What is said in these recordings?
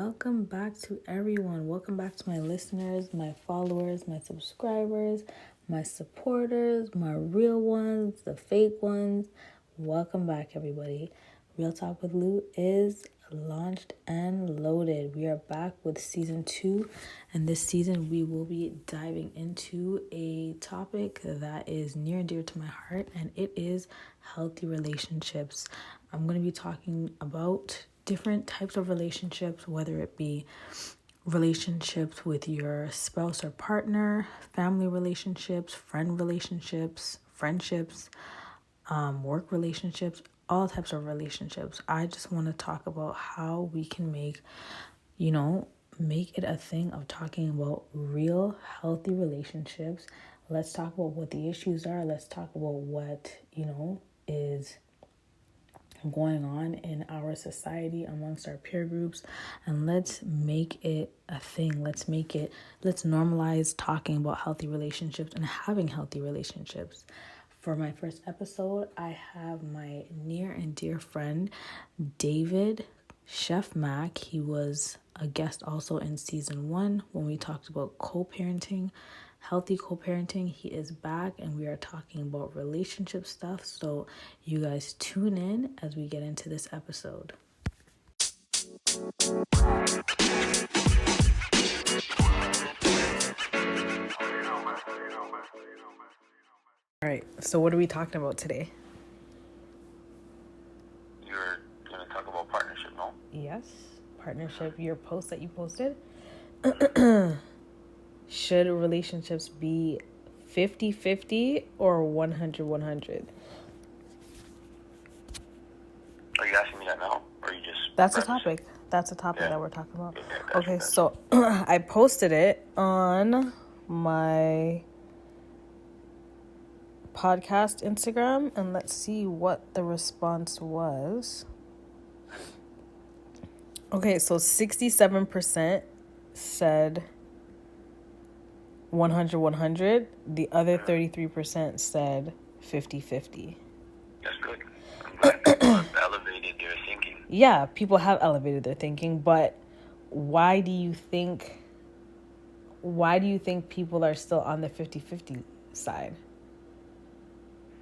Welcome back to everyone. Welcome back to my listeners, my followers, my subscribers, my supporters, my real ones, the fake ones. Welcome back, everybody. Real Talk with Lou is launched and loaded. We are back with season 2, and this season we will be diving into a topic that is near and dear to my heart, and it is healthy relationships. I'm going to be talking about different types of relationships, whether it be relationships with your spouse or partner, family relationships, friend relationships, friendships, work relationships, all types of relationships. I just want to talk about how we can make it a thing of talking about real healthy relationships. Let's talk about what the issues are. Let's talk about what, is going on in our society amongst our peer groups, and let's make it a thing. Let's normalize talking about healthy relationships and having healthy relationships. For my first episode, I have my near and dear friend David Chef Mac. He was a guest also in season 1 when we talked about co-parenting, healthy co-parenting. He is back and we are talking about relationship stuff. So you guys tune in as we get into this episode. All right. So what are we talking about today? You're going to talk about partnership, no? Yes. Partnership. Your post that you posted. Should relationships be 50-50 or 100-100? Are you asking me that now? Or are you just... That's a topic. That's a topic that we're talking about. Yeah, okay, so I posted it on my podcast Instagram, and let's see what the response was. Okay, so 67% said 100-100. The other 33% said 50-50. That's good. I'm glad people have elevated their thinking. Yeah, people have elevated their thinking, but why do you think people are still on the 50-50 side?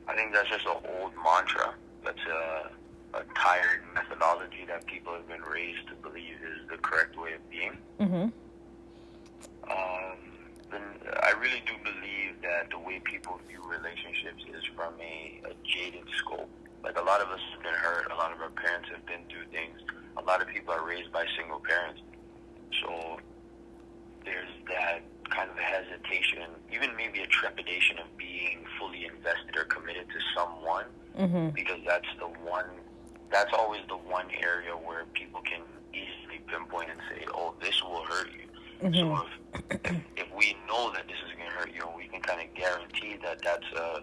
I think that's just an old mantra. That's a tired methodology that people have been raised to believe is the correct way of being. Mm-hmm. I really do believe that the way people view relationships is from a jaded scope. Like, a lot of us have been hurt. A lot of our parents have been through things. A lot of people are raised by single parents. So there's that kind of hesitation, even maybe a trepidation of being fully invested or committed to someone, because that's always the one area where people can easily pinpoint and say, oh, this will hurt you. So if we know that this is going to hurt you, we can kind of guarantee that that's a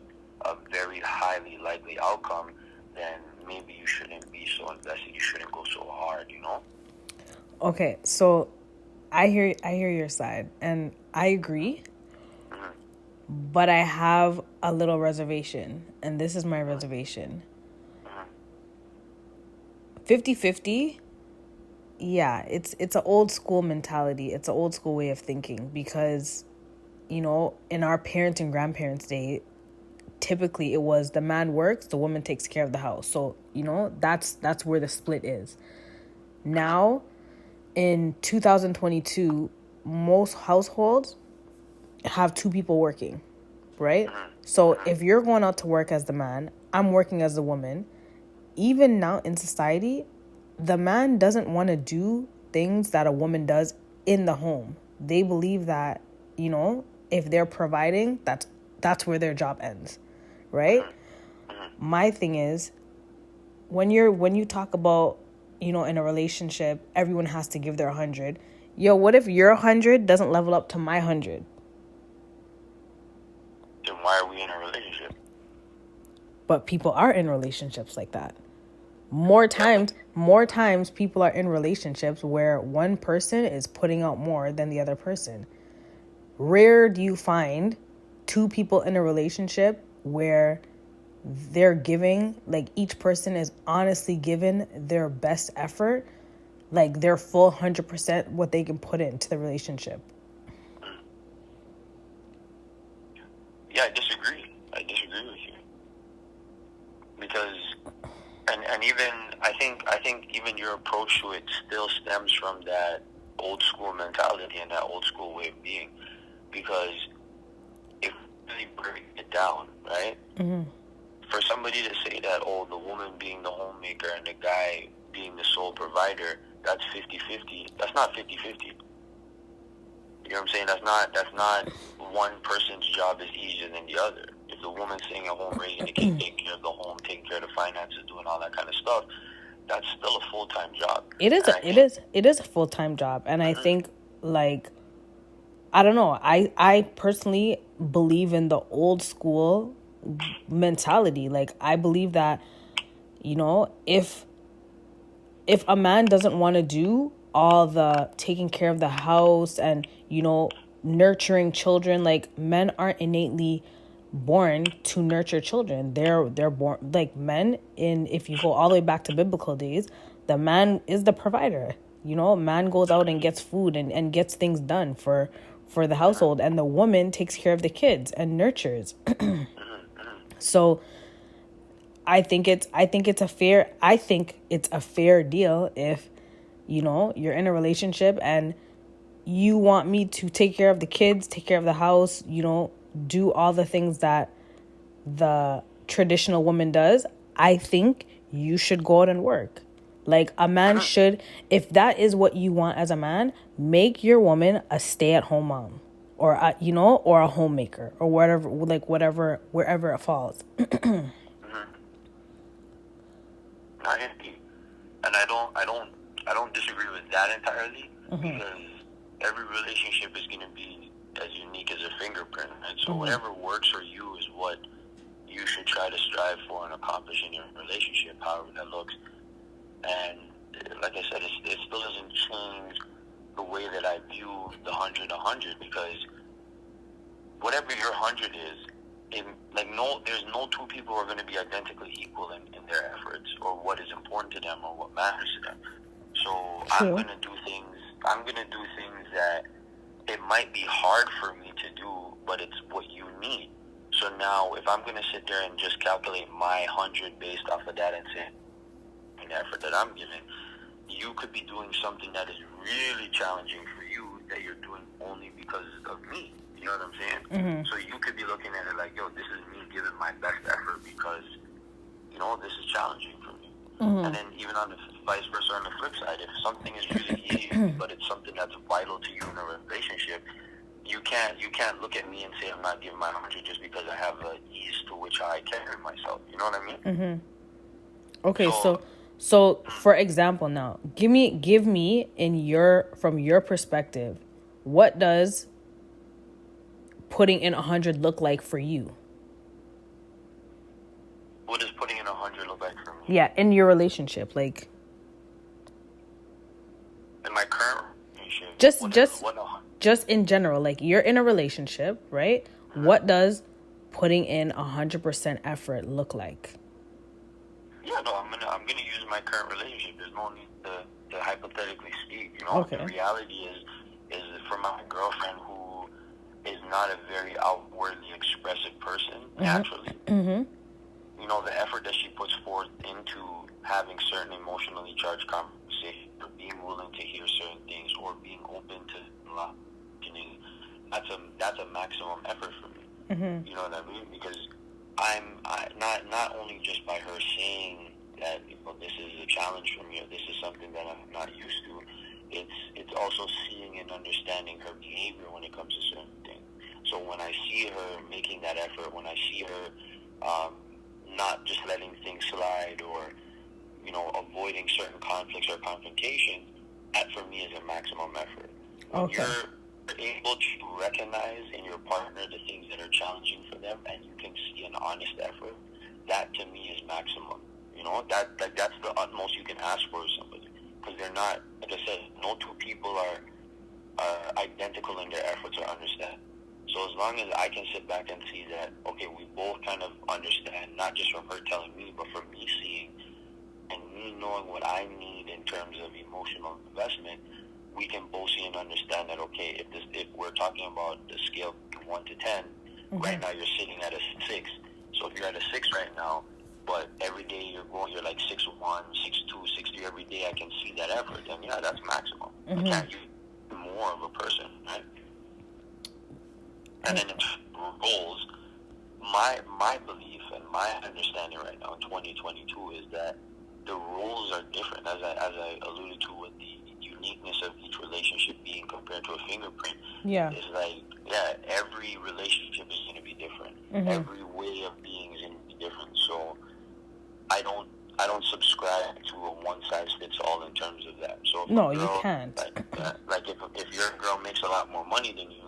very highly likely outcome, then maybe you shouldn't be so invested. You shouldn't go so hard, Okay, so I hear your side, and I agree, but I have a little reservation, and this is my reservation. 50-50, yeah, it's an old school mentality. It's an old school way of thinking because, in our parents' and grandparents' day, typically it was the man works, the woman takes care of the house. So, that's where the split is. Now, in 2022, most households have 2 people working, right? So if you're going out to work as the man, I'm working as the woman. Even now in society, the man doesn't want to do things that a woman does in the home. They believe that, if they're providing, that's where their job ends, right? My thing is, when you talk about, in a relationship, everyone has to give their 100. Yo, what if your 100 doesn't level up to my 100? Then why are we in a relationship? But people are in relationships like that. More times people are in relationships where one person is putting out more than the other person. Rare do you find 2 people in a relationship where they're giving, like, each person is honestly giving their best effort like their full 100% what they can put into the relationship. Yeah, I disagree with you, because and even I think even your approach to it still stems from that old school mentality and that old school way of being, because if you break it down, right? Mm-hmm. For somebody to say that, oh, the woman being the homemaker and the guy being the sole provider, that's 50-50. That's not 50-50. You know what I'm saying? That's not one person's job is easier than the other. If the woman's staying at home raising the kid, taking care of the home, taking care of the finances, doing all that kind of stuff, that's still a full-time job. It is a full-time job. And I think, like, I don't know, I personally believe in the old school mentality. Like, I believe that, you know, if a man doesn't want to do all the taking care of the house and, you know, nurturing children, like, men aren't innately born to nurture children. They're born, like, men, if you go all the way back to biblical days, the man is the provider. You know, man goes out and gets food and gets things done for the household, and the woman takes care of the kids and nurtures. So I think it's a fair deal if, you know, you're in a relationship and you want me to take care of the kids, take care of the house, you know, do all the things that the traditional woman does. I think you should go out and work. Like, a man should, if that is what you want as a man, make your woman a stay-at-home mom, or you know, or a homemaker, or whatever, like, whatever, wherever it falls. And I don't disagree with that entirely, because every relationship is going to be as unique as a fingerprint, and so whatever works for you is what you should try to strive for and accomplish in your relationship, however that looks. And like I said, it still doesn't change the way that I view the 100, because whatever your 100 is, there's no two people who are going to be identically equal in their efforts, or what is important to them, or what matters to them. So True. I'm going to do things that it might be hard for me to do, but it's what you need. So now, if I'm going to sit there and just calculate my 100 based off of that and say, the effort that I'm giving, you could be doing something that is really challenging for you that you're doing only because of me. You know what I'm saying? So you could be looking at it like, yo, this is me giving my best effort because, you know, this is challenging for me. And then even on the vice versa, on the flip side, if something is really easy, but it's something that's vital to you in a relationship, you can't look at me and say I'm not giving my 100 just because I have an ease to which I carry myself. You know what I mean? Okay, so for example, now give me from your perspective, what does putting in 100 look like for you? What does putting in 100 look like for me? Yeah, in your relationship, like, in my current relationship. Just in general, like, you're in a relationship, right? What does putting in 100% effort look like? Yeah, no, I'm gonna use my current relationship. There's no need to hypothetically speak. You know, Okay. The reality is for my girlfriend, who is not a very outwardly expressive person naturally. You know, the effort that she puts forth into having certain emotionally charged conversations, or being willing to hear certain things, or being open to listening, that's a maximum effort for me. You know what I mean? Because I'm not only just by her saying that, you know, this is a challenge for me, or this is something that I'm not used to, it's also seeing and understanding her behavior when it comes to certain things. So when I see her making that effort, when I see her not just letting things slide, or, you know, avoiding certain conflicts or confrontations, that for me is a maximum effort. When you're able to recognize in your partner the things that are challenging for them, and you can see an honest effort, that to me is maximum. You know, that's the utmost you can ask for somebody, because they're not, like I said, no two people are identical in their efforts or understand. So as long as I can sit back and see that, okay, we both kind of understand, not just from her telling me, but from me seeing and me knowing what I need in terms of emotional investment, we can both see and understand that, okay, if we're talking about the scale from 1 to 10, right now you're sitting at a 6. So if you're at a 6 right now, but every day you're like 6'1", 6'2", 6'3", every day I can see that effort, then yeah, that's maximum. I can't use more of a person, right? And then in terms of goals, my belief and my understanding right now in 2022 is that the roles are different, as I alluded to with the uniqueness of each relationship being compared to a fingerprint. Yeah. It's like, yeah, every relationship is going to be different. Every way of being is going to be different. So I don't subscribe to a one size fits all in terms of that. So if No, a girl, you can't. Like if your girl makes a lot more money than you,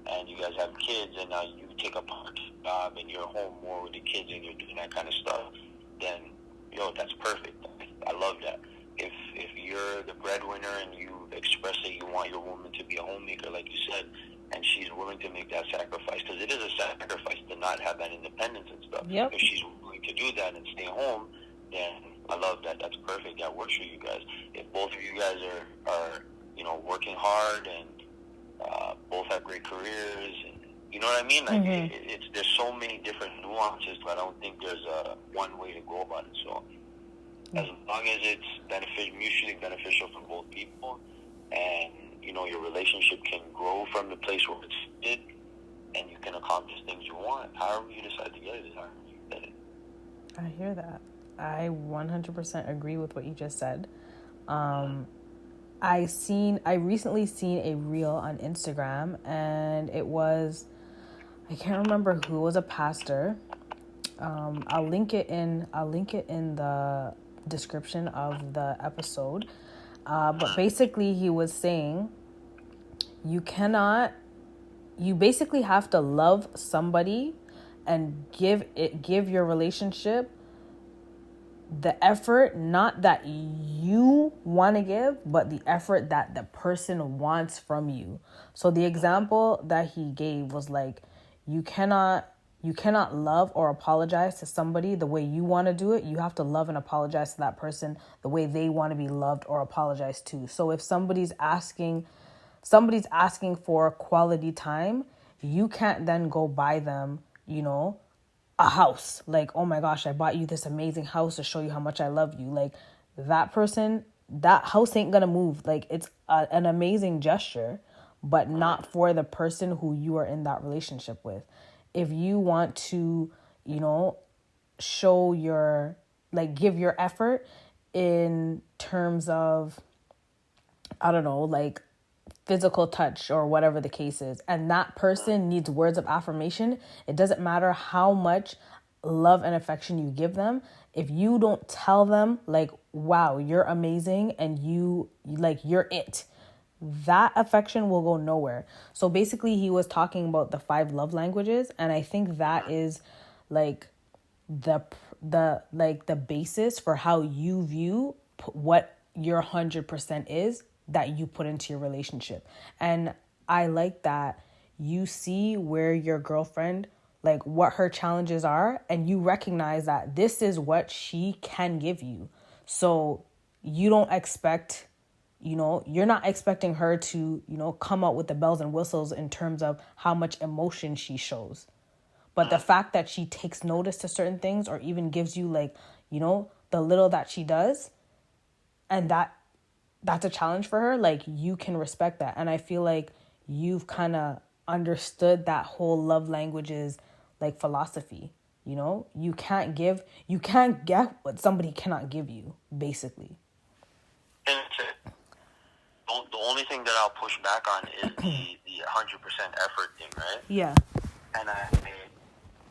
and you guys have kids, and now you take a part job and you're home more with the kids and you're doing that kind of stuff, then that's perfect. I love that. If you're the breadwinner and you express that you want your woman to be a homemaker, like you said, and she's willing to make that sacrifice, because it is a sacrifice to not have that independence and stuff. Yep. If she's willing to do that and stay home, then I love that. That's perfect. That works for you guys. If both of you guys are working hard and both have great careers, and you know what I mean? Like there's so many different nuances, but I don't think there's one way to go about it. So as long as it's mutually beneficial for both people, and your relationship can grow from the place where it's fit, and you can accomplish things you want, however you decide to get it, however you get it. I hear that. I 100% agree with what you just said. I recently seen a reel on Instagram, and I can't remember who, it was a pastor. I'll link it in the description of the episode. But basically he was saying you basically have to love somebody and give your relationship the effort, not that you want to give, but the effort that the person wants from you. So the example that he gave was like, you cannot love or apologize to somebody the way you want to do it. You have to love and apologize to that person the way they want to be loved or apologized to. So if somebody's asking for quality time, you can't then go buy them, a house. Like, oh my gosh, I bought you this amazing house to show you how much I love you. Like, that person, that house ain't gonna move. Like, it's an amazing gesture, but not for the person who you are in that relationship with. If you want to, show give your effort in terms of, I don't know, like physical touch or whatever the case is, and that person needs words of affirmation, it doesn't matter how much love and affection you give them. If you don't tell them like, wow, you're amazing and you're it, that affection will go nowhere. So basically he was talking about the 5 love languages, and I think that is like the basis for how you view what your 100% is that you put into your relationship. And I like that you see where your girlfriend, like what her challenges are, and you recognize that this is what she can give you. So you don't expect, you're not expecting her to, come out with the bells and whistles in terms of how much emotion she shows. But the fact that she takes notice to certain things, or even gives you like, the little that she does, and that's a challenge for her, like you can respect that. And I feel like you've kind of understood that whole love languages like philosophy. You can't get what somebody cannot give you, basically. And the only thing that I'll push back on is the 100% effort thing, right? Yeah. And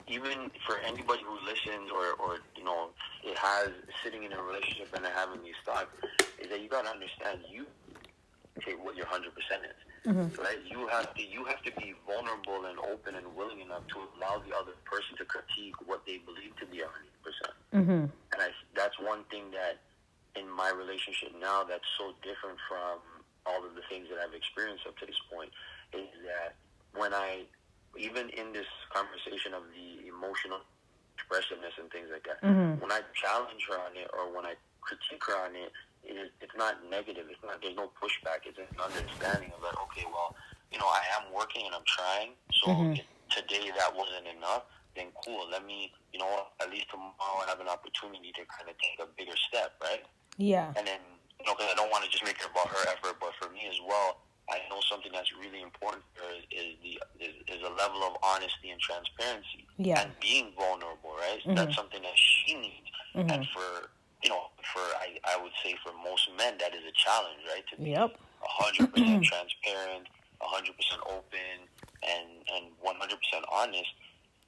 even for anybody who listens or it has sitting in a relationship and having these thoughts, is that you got to understand what your 100% is, right? You have to be vulnerable and open and willing enough to allow the other person to critique what they believe to be 100%. And that's one thing that in my relationship now that's so different from all of the things that I've experienced up to this point, is that when even in this conversation of the emotional expressiveness and things like that, when I challenge her on it, or when I critique her on it, it's not negative. It's not. There's no pushback. It's an understanding of like, okay, well, I am working and I'm trying. So if today that wasn't enough, then cool. Let me, at least tomorrow I have an opportunity to kind of take a bigger step, right? Yeah. And then, because I don't want to just make it about her effort, but for me as well, I know something that's really important for her is a level of honesty and transparency, and being vulnerable, right? So that's something that she needs, and for I would say for most men that is a challenge, right? To be 100% transparent, 100% open, and 100% honest.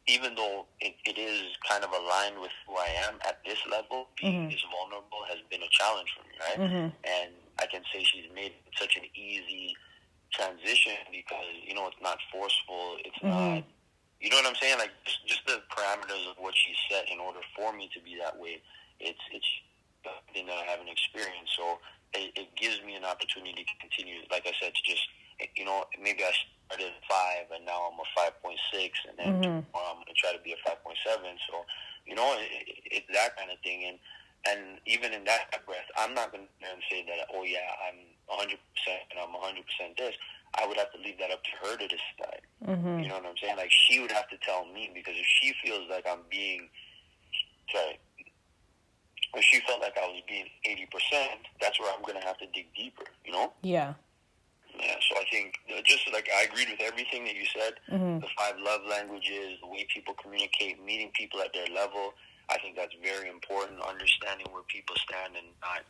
Even though it is kind of aligned with who I am at this level, being this vulnerable has been a challenge for me, right? And I can say she's made such an easy transition because, it's not forceful. It's not, you know what I'm saying? Like, just the parameters of what she set in order for me to be that way, it's something that I haven't experienced. So it gives me an opportunity to continue, like I said, to just, maybe I started at 5 and now I'm a 5.6 and then tomorrow I'm going to try to be a 5.7. So, it's that kind of thing. And even in that breath, I'm not going to say that, oh yeah, I'm 100% and I'm 100% this. I would have to leave that up to her to decide. You know what I'm saying? Like, she would have to tell me, because if she feels like I'm being, if she felt like I was being 80%, that's where I'm going to have to dig deeper, Yeah, so I think just like I agreed with everything that you said, the 5 love languages, the way people communicate, meeting people at their level, I think that's very important, understanding where people stand and not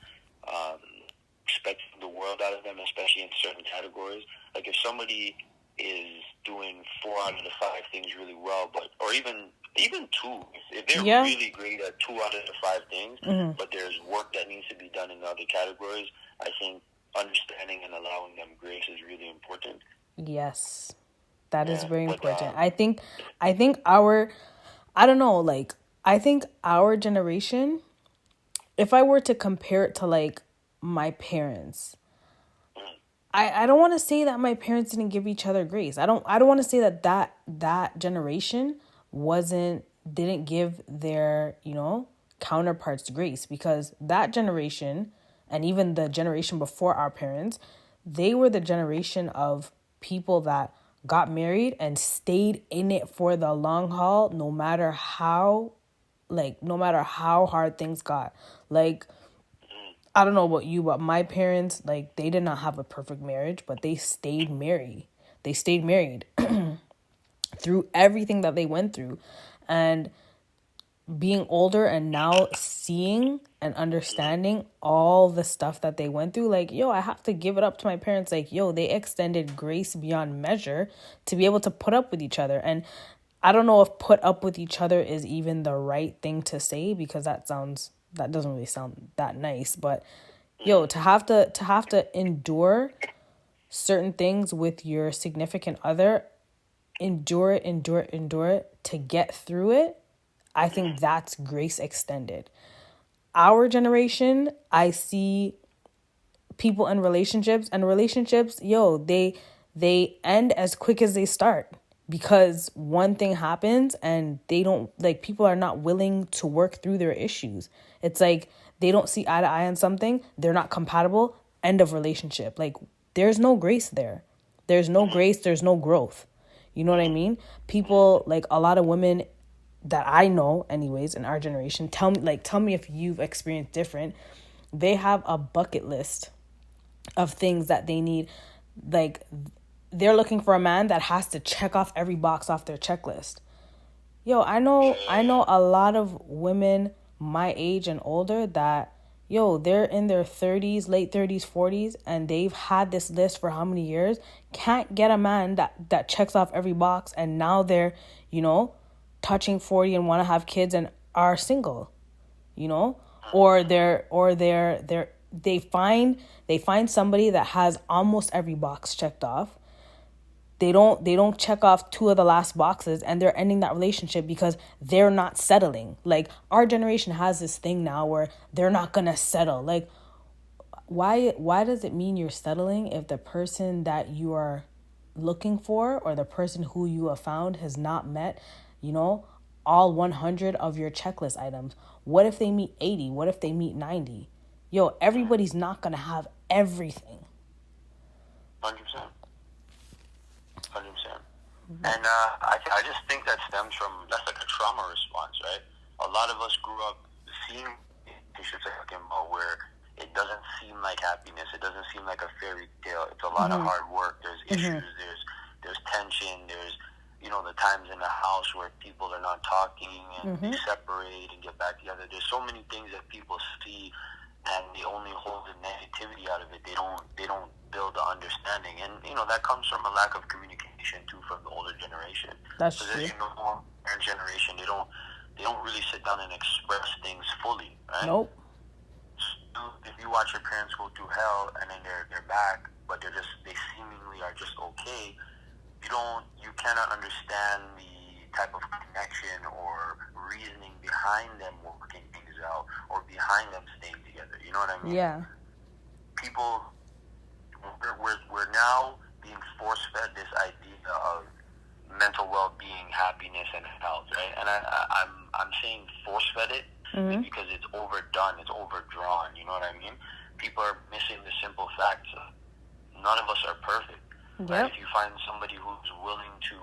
expecting the world out of them, especially in certain categories. Like if somebody is doing 4 out of the 5 things really well, or even 2, if they're really great at 2 out of the 5 things, but there's work that needs to be done in other categories, I think understanding and allowing them grace is really important. Yes, that is very important. I think our, I don't know, like, I think our generation, if I were to compare it to like my parents, I don't want to say that my parents didn't give each other grace. I don't want to say that generation didn't give their, counterparts grace, because that generation, and even the generation before our parents, they were the generation of people that got married and stayed in it for the long haul, no matter how hard things got. Like, I don't know about you, but my parents, like, they did not have a perfect marriage, but they stayed married. They stayed married through everything that they went through. And being older and now seeing and understanding all the stuff that they went through, like, I have to give it up to my parents. Like, they extended grace beyond measure to be able to put up with each other. And I don't know if put up with each other is even the right thing to say, because that doesn't really sound that nice. But to have to endure certain things with your significant other, endure it to get through it, I think that's grace extended. Our generation, I see people in relationships, they end as quick as they start, because one thing happens and they don't, like, people are not willing to work through their issues. It's like they don't see eye to eye on something, they're not compatible, end of relationship. Like, there's no grace there. There's no grace, there's no growth. You know what I mean? People, like, a lot of women that I know anyways in our generation, tell me if you've experienced different. They have a bucket list of things that they need. Like, they're looking for a man that has to check off every box off their checklist. I know a lot of women my age and older that, they're in their 30s, late 30s, 40s, and they've had this list for how many years, can't get a man that checks off every box, and now they're, touching 40 and want to have kids and are single, or they find somebody that has almost every box checked off. They don't check off 2 of the last boxes, and they're ending that relationship because they're not settling. Like, our generation has this thing now where they're not gonna settle. Like, why does it mean you're settling if the person that you are looking for, or the person who you have found, has not met all 100 of your checklist items? What if they meet 80? What if they meet 90? yo, everybody's not gonna have everything. 100%. 100%. And I just think that stems from, that's like a trauma response, right? A lot of us grew up seeing relationships like talking about where it doesn't seem like happiness. It doesn't seem like a fairy tale. It's a lot of hard work. There's issues. There's tension. There's, you know, the times in the house where people are not talking and they separate and get back together. There's so many things that people see, and they only hold the negativity out of it. They don't build the understanding, and you know that comes from a lack of communication too from the older generation. That's true. As you know, our generation, they don't really sit down and express things fully, right? Nope. So if you watch your parents go through hell and then they're back, but they seemingly are just okay, you cannot understand the type of connection or reasoning behind them working things out or behind them staying together. You know what I mean? Yeah. People, we're now being force-fed this idea of mental well-being, happiness, and health, right? And I'm saying force-fed it because it's overdone, it's overdrawn. You know what I mean? People are missing the simple facts of none of us are perfect. Yep. Right? If you find somebody who's willing to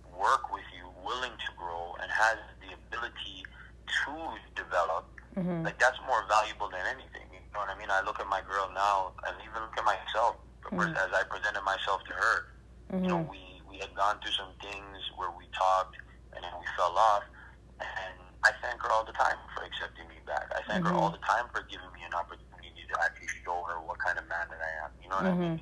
work with you, willing to grow, and has the ability to develop, like that's more valuable than anything. You know what I mean? I look at my girl now, and even look at myself as I presented myself to her. You know, we had gone through some things where we talked, and then we fell off, and I thank her all the time for accepting me back. I thank her all the time for giving me an opportunity to actually show her what kind of man that I am. You know what I mean?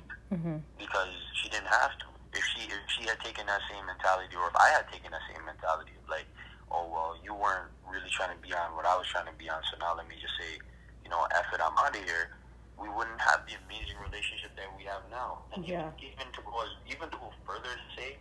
Because she didn't have to. If she had taken that same mentality, or if I had taken that same mentality of like, oh well, you weren't really trying to be on what I was trying to be on, so now let me just say, you know, F it, I'm out of here, we wouldn't have the amazing relationship that we have now. And even to go further to say,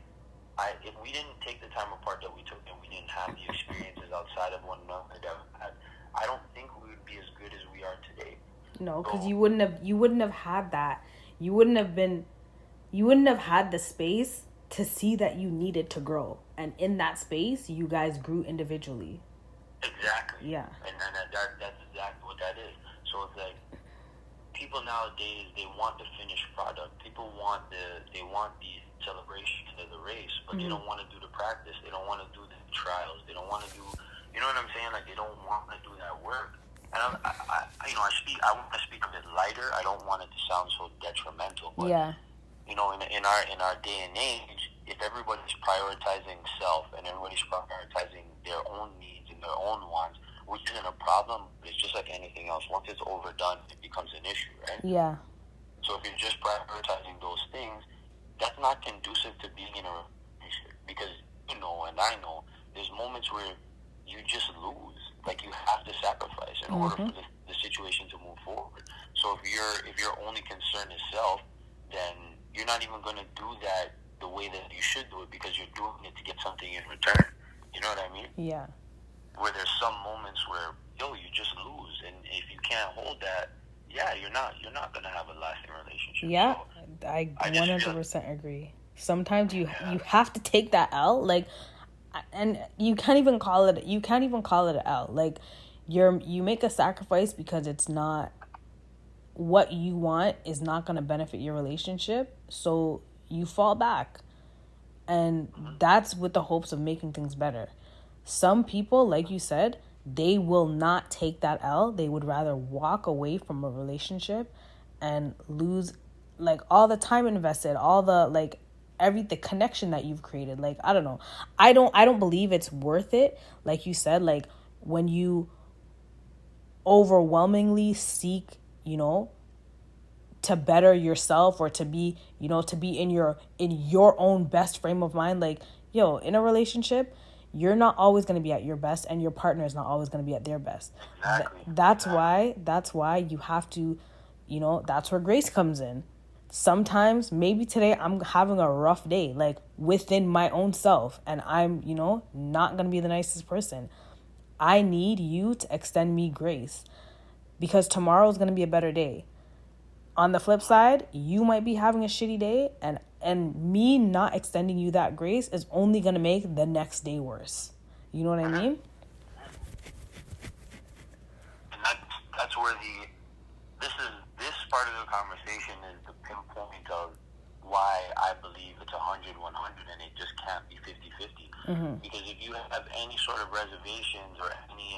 if we didn't take the time apart that we took, and we didn't have the experiences outside of one another that we had, I don't think we would be as good as we are today. No, because you wouldn't have had that. You wouldn't have had the space to see that you needed to grow, and in that space, you guys grew individually. Exactly. Yeah. And that's exactly what that is. So it's like people nowadays, they want the finished product. People want the celebration of the race, but they don't want to do the practice. They don't want to do the trials. They don't want to do, you know what I'm saying? Like they don't want to do that work. And I want to speak a bit lighter. I don't want it to sound so detrimental, but you know, in our day and age, if everybody's prioritizing self and everybody's prioritizing their own needs and their own wants, which isn't a problem, but it's just like anything else. Once it's overdone, it becomes an issue, right? Yeah. So if you're just prioritizing those things, that's not conducive to being in a relationship, because you know, and I know, there's moments where you just lose. Like you have to sacrifice in order for the situation to move forward. So if your only concern is self, then you're not even going to do that the way that you should do it, because you're doing it to get something in return. You know what I mean? Yeah. Where there's some moments where you just lose, and if you can't hold that, you're not going to have a lasting relationship. Yeah, so I 100% agree. Sometimes you have to take that L, like, and you can't even call it an L. Like you make a sacrifice because it's not what you want, is not going to benefit your relationship, so you fall back, and that's with the hopes of making things better. Some people, like you said, they will not take that L. They would rather walk away from a relationship and lose like all the time invested, all the like the connection that you've created. Like, I don't know. I don't believe it's worth it. Like you said, like when you overwhelmingly seek, you know, to better yourself, or to be, you know, to be in your own best frame of mind. Like, in a relationship, you're not always going to be at your best, and your partner is not always going to be at their best. Exactly. That's why you have to, you know, that's where grace comes in. Sometimes, maybe today I'm having a rough day, like within my own self, and I'm, you know, not going to be the nicest person. I need you to extend me grace, because tomorrow is going to be a better day. On the flip side, you might be having a shitty day, and me not extending you that grace is only going to make the next day worse. You know what I mean? And that's where part of the conversation is the pinpoint of why I believe it's 100-100 and it just can't be 50-50. Because if you have any sort of reservations or any,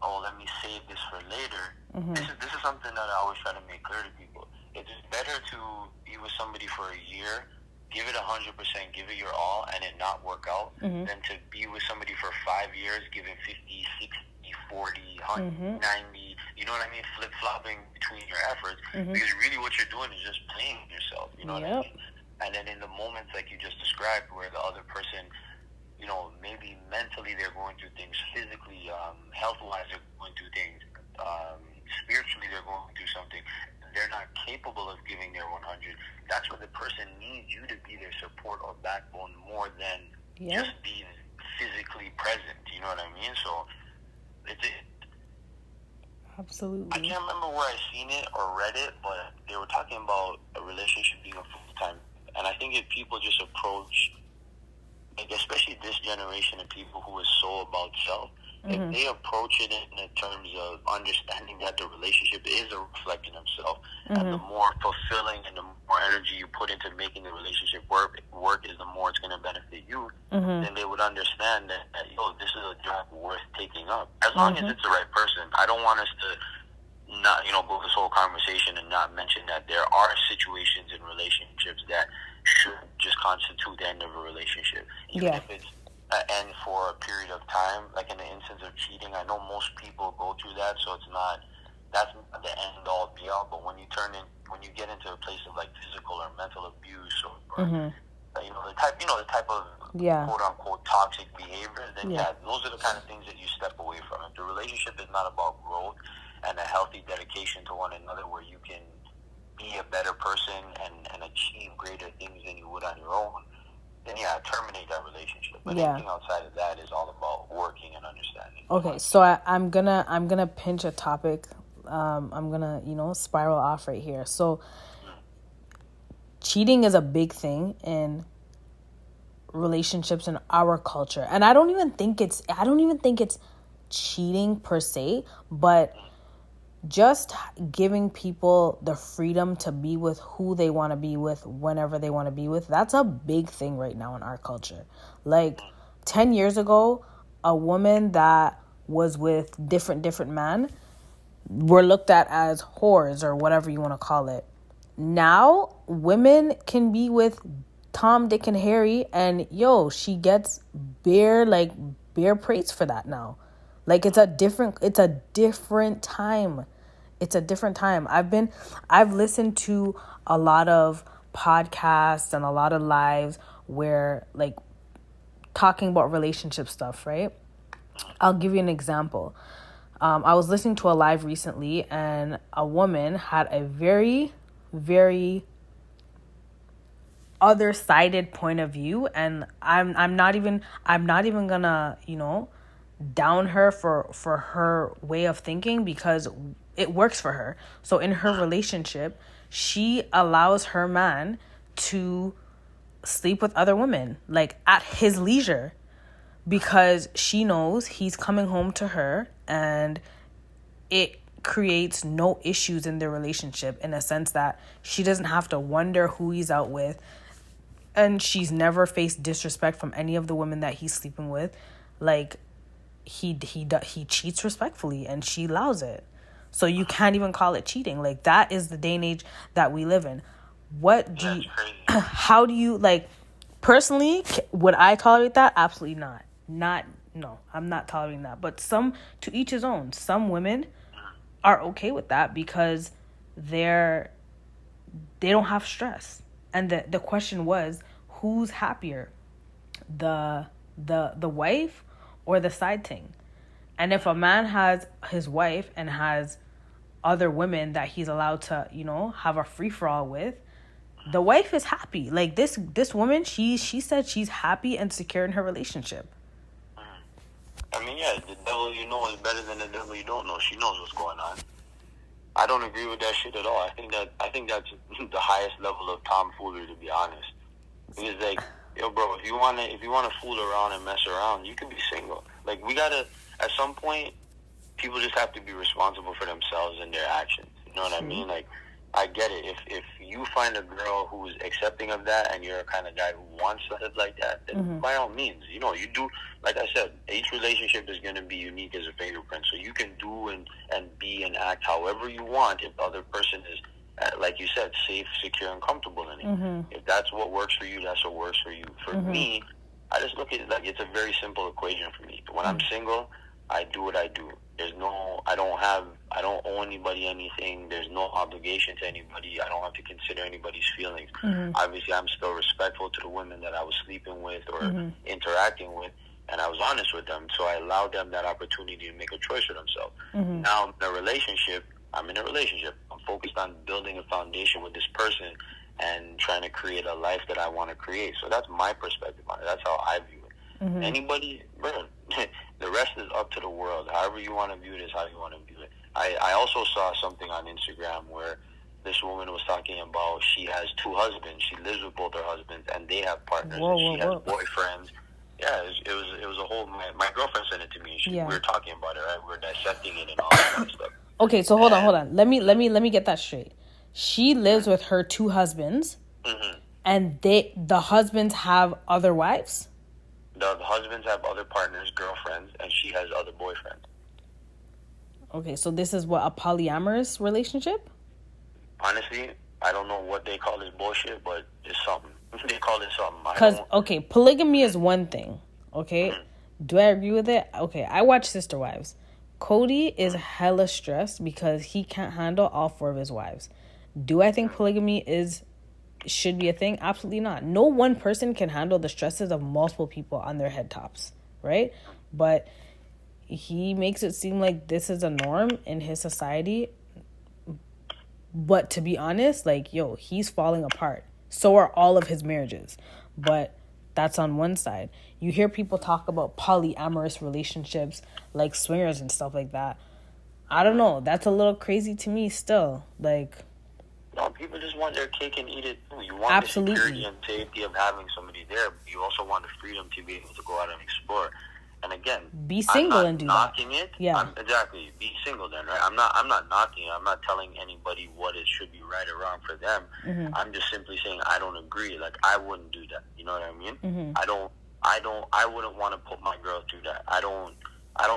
let me save this for later, this is something that I always try to make clear to people. It's better to be with somebody for a year, give it 100%, give it your all, and it not work out, than to be with somebody for 5 years, giving 50, 60, 40, 100, 90, you know what I mean, flip-flopping between your efforts, because really what you're doing is just playing yourself, you know what I mean? And then in the moments like you just described where the other person, you know, maybe mentally they're going through things, physically, health-wise they're going through things, spiritually they're going through something, they're not capable of giving their 100, that's where the person needs you to be their support or backbone more than just be physically present, you know what I mean? So, absolutely. I can't remember where I seen it or read it, but they were talking about a relationship being a full-time, and I think if people just approach, like especially this generation of people who is so about self, if they approach it in the terms of understanding that the relationship is a reflection of self, and the more fulfilling and the more energy you put into making the relationship work is the more it's going to benefit you, then they would understand that, this is a job worth taking up. As long as it's the right person. I don't want us to not, go this whole conversation and not mention that there are situations in relationships that should just constitute the end of a relationship. Even if it's end for a period of time, like in the instance of cheating, I know most people go through that, so that's not the end all be all. But when you get into a place of like physical or mental abuse or the type of quote unquote toxic behavior, then those are the kind of things that you step away from. If the relationship is not about growth and a healthy dedication to one another, where you can be a better person and achieve greater things than you would on your own, then terminate that relationship. But anything outside of that is all about working and understanding. Okay, so I'm gonna pinch a topic. I'm gonna spiral off right here. So cheating is a big thing in relationships in our culture, and I don't even think it's cheating per se, but just giving people the freedom to be with who they want to be with whenever they want to be with. That's a big thing right now in our culture. Like 10 years ago, a woman that was with different men were looked at as whores or whatever you want to call it. Now women can be with Tom, Dick, and Harry, and she gets bare praise for that now. Like it's a different time. It's a different time. I've listened to a lot of podcasts and a lot of lives where like talking about relationship stuff, right? I'll give you an example. I was listening to a live recently, and a woman had a very, very other-sided point of view, and I'm not even gonna down her for her way of thinking, because it works for her. So in her relationship, she allows her man to sleep with other women, like at his leisure, because she knows he's coming home to her, and it creates no issues in their relationship, in a sense that she doesn't have to wonder who he's out with, and she's never faced disrespect from any of the women that he's sleeping with. Like he cheats respectfully, and she allows it. So you can't even call it cheating. Like, that is the day and age that we live in. How do you, like, personally, would I tolerate that? Absolutely not. No, I'm not tolerating that. But to each his own. Some women are okay with that because they don't have stress. And the question was, who's happier? The wife or the side thing? And if a man has his wife and has other women that he's allowed to, have a free-for-all with, the wife is happy. Like, this woman, she said she's happy and secure in her relationship. I mean, the devil you know is better than the devil you don't know. She knows what's going on. I don't agree with that shit at all. I think that's the highest level of tomfoolery, to be honest. Because, like, bro, if you wanna fool around and mess around, you can be single. Like, we gotta, at some point, people just have to be responsible for themselves and their actions. You know what I mean? Like, I get it. If you find a girl who's accepting of that, and you're a kind of guy who wants to live like that, then by all means, you know, you do. Like I said, each relationship is going to be unique as a fingerprint. So you can do and be and act however you want if the other person is, like you said, safe, secure, and comfortable in it. If that's what works for you, that's what works for you. For me, I just look at it like it's a very simple equation for me. When I'm single, I do what I do. There's no, I don't owe anybody anything. There's no obligation to anybody. I don't have to consider anybody's feelings. Obviously, I'm still respectful to the women that I was sleeping with or interacting with, and I was honest with them. So I allowed them that opportunity to make a choice for themselves. Now, I'm in a relationship. I'm focused on building a foundation with this person and trying to create a life that I want to create. So that's my perspective on it. That's how I view it. Anybody, bro, the rest is up to the world. However you want to view it is how you want to view it. I also saw something on Instagram where this woman was talking about she has two husbands. She lives with both her husbands, and they have partners. She has boyfriends. Yeah, it was a whole. My girlfriend sent it to me. We were talking about it, right? We were dissecting it and all that kind of stuff. Okay, so hold on. Let me get that straight. She lives with her two husbands, and the husbands have other wives. The husbands have other partners, girlfriends, and she has other boyfriends. Okay, so this is what, a polyamorous relationship? Honestly, I don't know what they call this bullshit, but it's something. They call it something. Because, okay, polygamy is one thing, okay? Do I agree with it? Okay, I watch Sister Wives. Cody is hella stressed because he can't handle all four of his wives. Do I think polygamy should be a thing? Absolutely not. No one person can handle the stresses of multiple people on their head tops, right? But he makes it seem like this is a norm in his society. But to be honest, like, yo, he's falling apart. So are all of his marriages. But that's on one side. You hear people talk about polyamorous relationships, like swingers and stuff like that. I don't know. That's a little crazy to me still. Like, no, people just want their cake and eat it too. You want the security and safety of having somebody there, but you also want the freedom to be able to go out and explore. And again, be single and do that. I'm not knocking it. Yeah, exactly. Be single then, right? I'm not knocking it. I'm not telling anybody what it should be right or wrong for them. I'm just simply saying I don't agree. Like, I wouldn't do that. You know what I mean? I wouldn't want to put my girl through that. I don't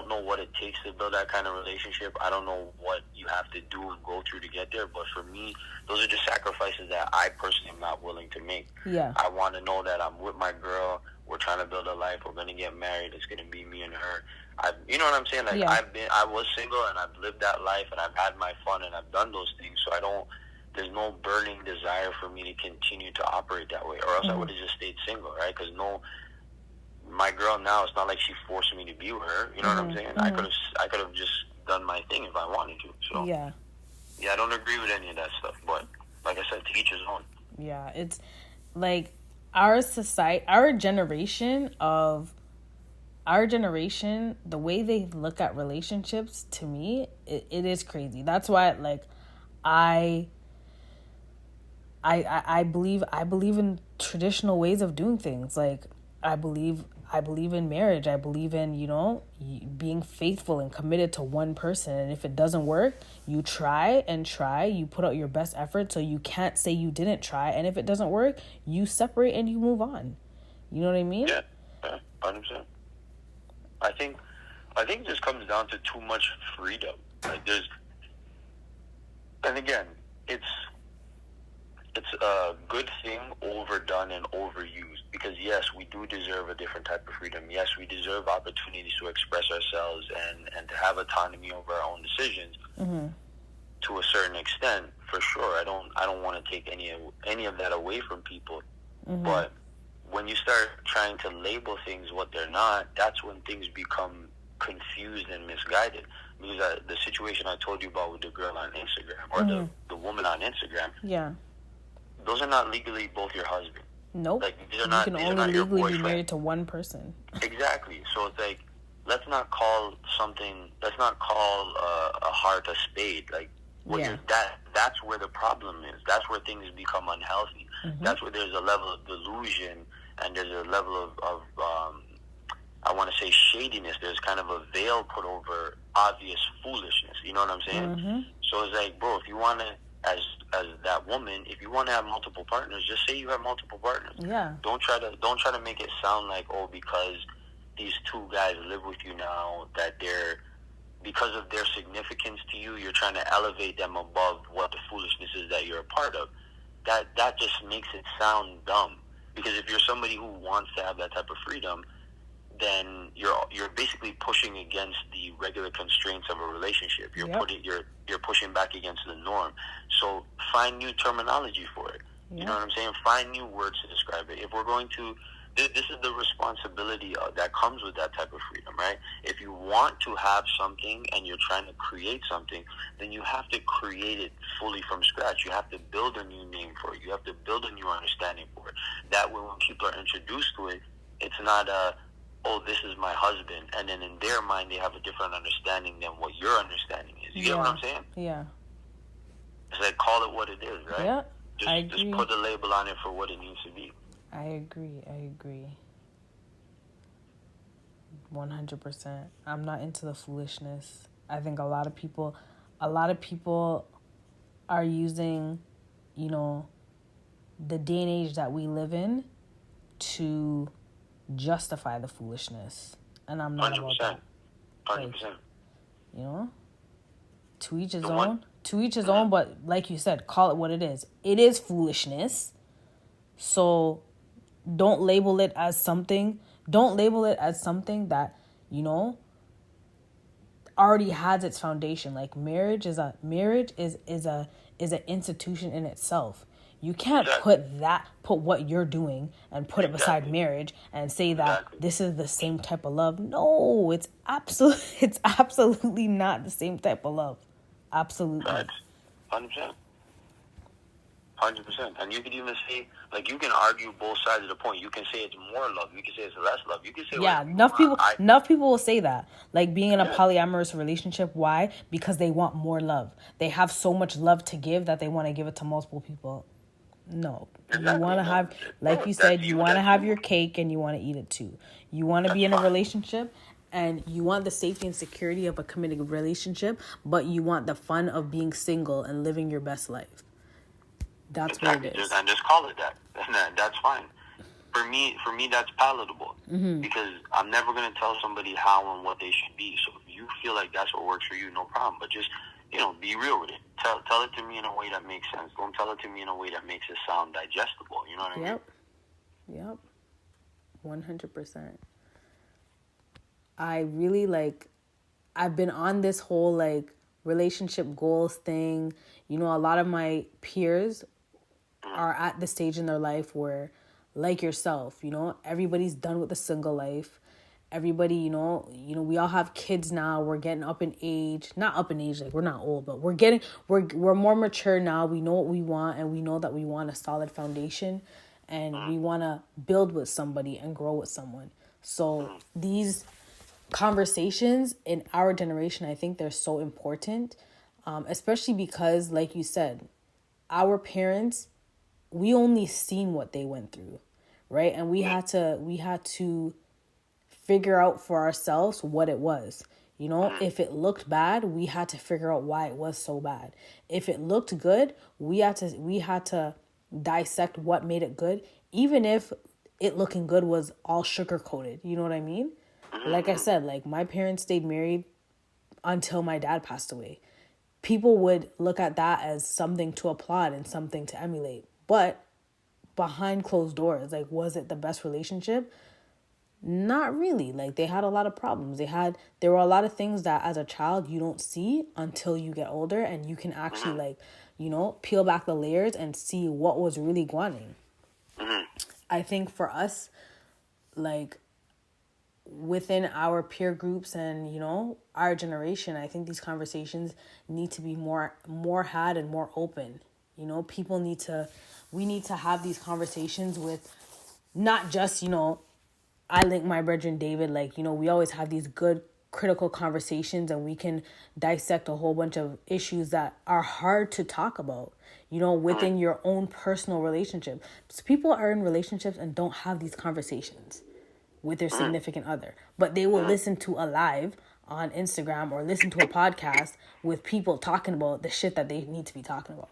know what it takes to build that kind of relationship. I don't know what you have to do and go through to get there. But for me, those are just sacrifices that I personally am not willing to make. Yeah. I want to know that I'm with my girl. We're trying to build a life. We're going to get married. It's going to be me and her. You know what I'm saying? Like, I was single and I've lived that life and I've had my fun and I've done those things. So there's no burning desire for me to continue to operate that way, or else I would have just stayed single, right? Because my girl now, it's not like she forced me to be with her. You know what I'm saying? I could have just done my thing if I wanted to. So yeah, I don't agree with any of that stuff. But like I said, to each his own. Yeah, it's like our society, our generation, the way they look at relationships, to me, it is crazy. That's why, like, I believe in traditional ways of doing things. Like, I believe in marriage. I believe in, being faithful and committed to one person. And if it doesn't work, you try. You put out your best effort, so you can't say you didn't try. And if it doesn't work, you separate and you move on. You know what I mean? Yeah, 100%. I think it just comes down to too much freedom. Like, and again, it's a good thing overdone and overused, because yes, we do deserve a different type of freedom. Yes, we deserve opportunities to express ourselves and to have autonomy over our own decisions to a certain extent, for sure. I don't want to take any of that away from people. But when you start trying to label things what they're not, that's when things become confused and misguided. Because the situation I told you about with the girl on Instagram, or the woman on Instagram, those are not legally both your husband. Nope. Like, you can only legally be married to one person. Exactly. So it's like, let's not call a heart a spade. Like, that's where the problem is. That's where things become unhealthy. That's where there's a level of delusion and there's a level of I want to say shadiness. There's kind of a veil put over obvious foolishness. You know what I'm saying? So it's like, bro, if you want to, as as that woman, if you want to have multiple partners, just say you have multiple partners. Yeah. Don't try to make it sound like, oh, because these two guys live with you now, that because of their significance to you, you're trying to elevate them above what the foolishness is that you're a part of. That just makes it sound dumb. Because if you're somebody who wants to have that type of freedom, then you're basically pushing against the regular constraints of a relationship. You're pushing back against the norm. So find new terminology for it. You know what I'm saying? Find new words to describe it. If we're going to, this is the responsibility that comes with that type of freedom, right? If you want to have something and you're trying to create something, then you have to create it fully from scratch. You have to build a new name for it. You have to build a new understanding for it. That way, when people are introduced to it, it's not oh, this is my husband, and then in their mind they have a different understanding than what your understanding is. You get what I'm saying? Yeah. It's like, call it what it is, right? Yeah, I agree. Just put the label on it for what it needs to be. I agree. 100%. I'm not into the foolishness. I think a lot of people are using, the day and age that we live in to justify the foolishness, and I'm not 100%. about that. 100%. To each his own. To each his own, but like you said, call it what it is. It is foolishness. So don't label it as something that, already has its foundation. Like marriage is an institution in itself. You can't put what you're doing and put it beside marriage and say that this is the same type of love. No, it's absolutely not the same type of love. Absolutely. 100%. 100%. And you could even say, like, you can argue both sides of the point. You can say it's more love. You can say it's less love. You can say enough people will say that. Like, being in a polyamorous relationship, why? Because they want more love. They have so much love to give that they want to give it to multiple people. No. Exactly. You want to have, like you said, you want to have your cake and you want to eat it too. You want to be in a relationship and you want the safety and security of a committed relationship, but you want the fun of being single and living your best life. That's what it is. And just call it that. That's fine. For me, that's palatable. Because I'm never going to tell somebody how and what they should be. So if you feel like that's what works for you, no problem. But just, be real with it. Tell it to me in a way that makes sense. Don't tell it to me in a way that makes it sound digestible. You know what I mean? Yep. 100%. I really I've been on this whole relationship goals thing. A lot of my peers are at the stage in their life where, like yourself, everybody's done with the single life. Everybody, we all have kids now. We're getting up in age. Not up in age, like we're not old, but we're more mature now. We know what we want, and we know that we want a solid foundation, and we want to build with somebody and grow with someone. So these conversations in our generation, I think they're so important, especially because, like you said, our parents, we only seen what they went through, right? And we had to figure out for ourselves what it was. If it looked bad, we had to figure out why it was so bad. If it looked good, we had to dissect what made it good, even if it looking good was all sugar coated. You know what I mean? Like I said, my parents stayed married until my dad passed away. People would look at that as something to applaud and something to emulate. But behind closed doors, was it the best relationship? Not really. They had a lot of problems. There were a lot of things that as a child you don't see until you get older, and you can actually peel back the layers and see what was really going on. I think for us, within our peer groups and, our generation, I think these conversations need to be more had and more open. We need to have these conversations with not just, I link my brethren David, we always have these good critical conversations and we can dissect a whole bunch of issues that are hard to talk about, within your own personal relationship. So people are in relationships and don't have these conversations with their significant other, but they will listen to a live on Instagram or listen to a podcast with people talking about the shit that they need to be talking about.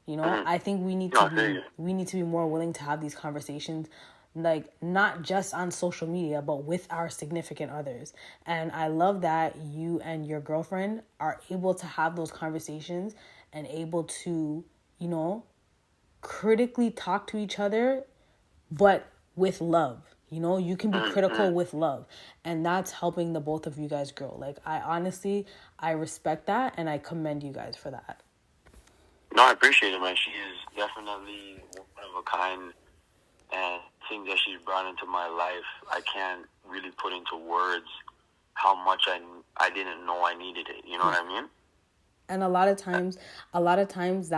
You know, I think we need to be more willing to have these conversations, like not just on social media, but with our significant others. And I love that you and your girlfriend are able to have those conversations and able to, you know, critically talk to each other, but with love. You know, you can be critical with love, and that's helping the both of you guys grow. Like, I honestly, I respect that, and I commend you guys for that. No, I appreciate it, man. She is definitely one of a kind, and things that she's brought into my life, I can't really put into words how much I didn't know I needed it. You know what I mean? And a lot of times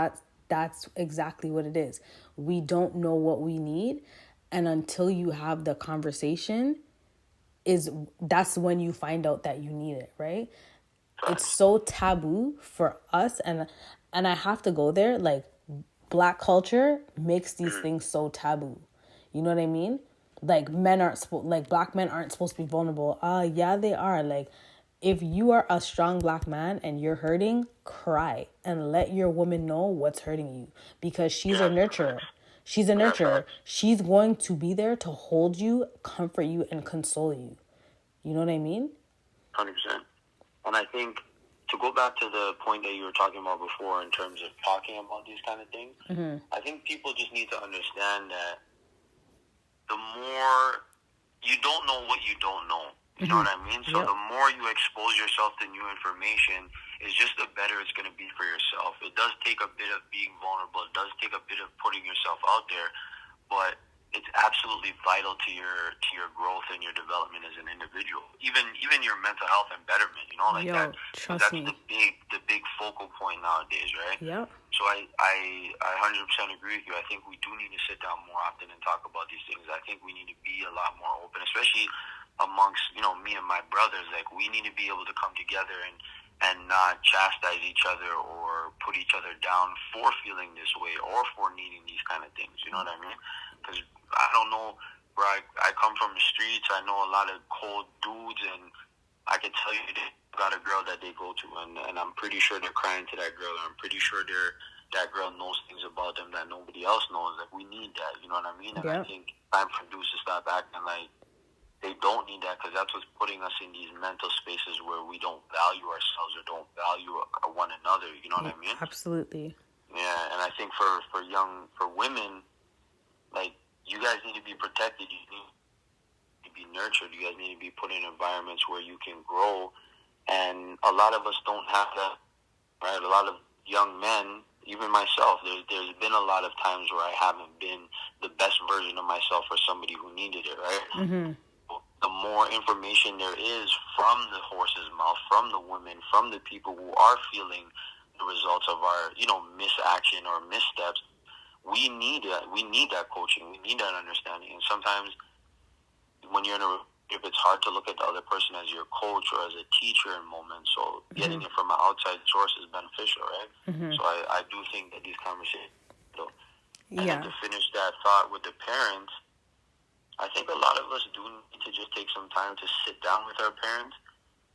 that's exactly what it is. We don't know what we need, and until you have the conversation, that's when you find out that you need it, right? It's so taboo for us, and I have to go there. Like, Black culture makes these things so taboo. You know what I mean? Like, Black men aren't supposed to be vulnerable. Yeah, they are. Like, if you are a strong Black man and you're hurting, cry and let your woman know what's hurting you, because she's a nurturer. She's a nurturer. She's going to be there to hold you, comfort you, and console you. You know what I mean? 100%. And I think, to go back to the point that you were talking about before in terms of talking about these kind of things, I think people just need to understand that the more you don't know what you don't know. You know what I mean? So the more you expose yourself to new information, is just the better it's going to be for yourself. It does take a bit of being vulnerable. It does take a bit of putting yourself out there, but it's absolutely vital to your growth and your development as an individual. Even your mental health and betterment, you know, like that. Trust me. The big focal point nowadays, right? Yep. So I 100% agree with you. I think we do need to sit down more often and talk about these things. I think we need to be a lot more open, especially amongst, you know, me and my brothers. Like, we need to be able to come together and not chastise each other or put each other down for feeling this way or for needing these kind of things. You know what I mean? Because I don't know, where I come from the streets. I know a lot of cold dudes, and I can tell you they got a girl that they go to, and I'm pretty sure they're crying to that girl. I'm pretty sure that girl knows things about them that nobody else knows. Like, we need that, you know what I mean? And I think time for dudes to stop acting like they don't need that, because that's what's putting us in these mental spaces where we don't value ourselves or don't value one another. You know what I mean? Absolutely. Yeah, and I think for women, like, you guys need to be protected. You need to be nurtured. You guys need to be put in environments where you can grow. And a lot of us don't have that, right? A lot of young men, even myself, there's been a lot of times where I haven't been the best version of myself for somebody who needed it, right? The more information there is from the horse's mouth, from the women, from the people who are feeling the results of our, you know, misaction or missteps, we need that. We need that coaching. We need that understanding. And sometimes when you're in a relationship, it's hard to look at the other person as your coach or as a teacher in moments. So getting it from an outside source is beneficial, right? So I do think that these conversations, and then to finish that thought with the parents, I think a lot of us do need to just take some time to sit down with our parents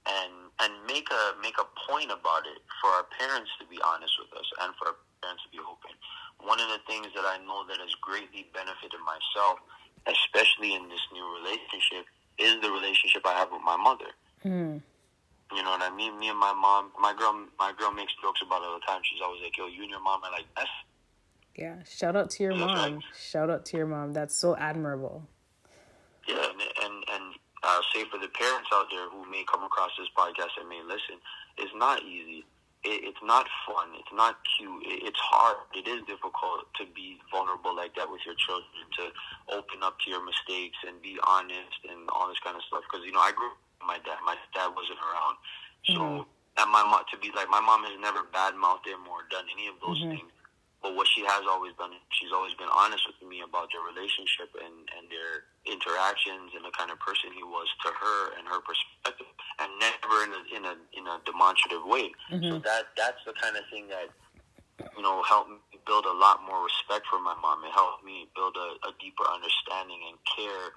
and make a point about it, for our parents to be honest with us and for our parents to be open. One of the things that I know that has greatly benefited myself, especially in this new relationship, is the relationship I have with my mother. You know what I mean? Me and my mom, my girl makes jokes about it all the time. She's always like, "Yo, you and your mom are like best." Yeah, shout out to your mom. Right. Shout out to your mom. That's so admirable. Yeah, and I'll say for the parents out there who may come across this podcast and may listen, it's not easy. It's not fun. It's not cute. It's hard. It is difficult to be vulnerable like that with your children, to open up to your mistakes and be honest and all this kind of stuff. Because, you know, I grew up with my dad. My dad wasn't around. So, and my mom, to be like, my mom has never badmouthed him or done any of those things. But what she has always done, she's always been honest with me about their relationship and their interactions and the kind of person he was to her and her perspective, and never in a demonstrative way. So that's the kind of thing that, you know, helped me build a lot more respect for my mom. It helped me build a deeper understanding and care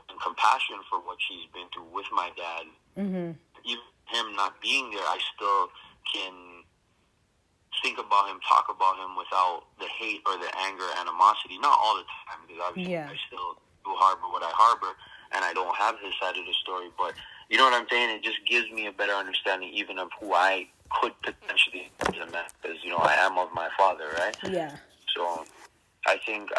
and compassion for what she's been through with my dad. Even him not being there, I still can think about him, talk about him without the hate or the anger, animosity. Not all the time, because obviously I still do harbor what I harbor, and I don't have his side of the story. But you know what I'm saying? It just gives me a better understanding even of who I could potentially be as a man, because I am of my father, right? Yeah. So I think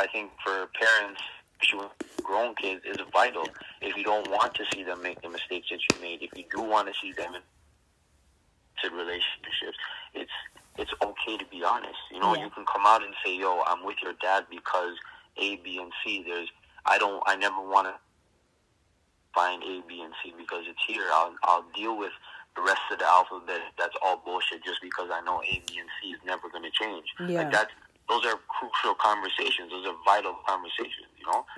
for parents, especially with grown kids, is vital. If you don't want to see them make the mistakes that you made, if you do want to see them in relationships, it's okay to be honest. You can come out and say, "Yo, I'm with your dad because A, B, and C." I never want to find A, B, and C because it's here. I'll deal with the rest of the alphabet. That's all bullshit. Just because I know A, B, and C is never going to change. Yeah. Those are crucial conversations. Those are vital conversations.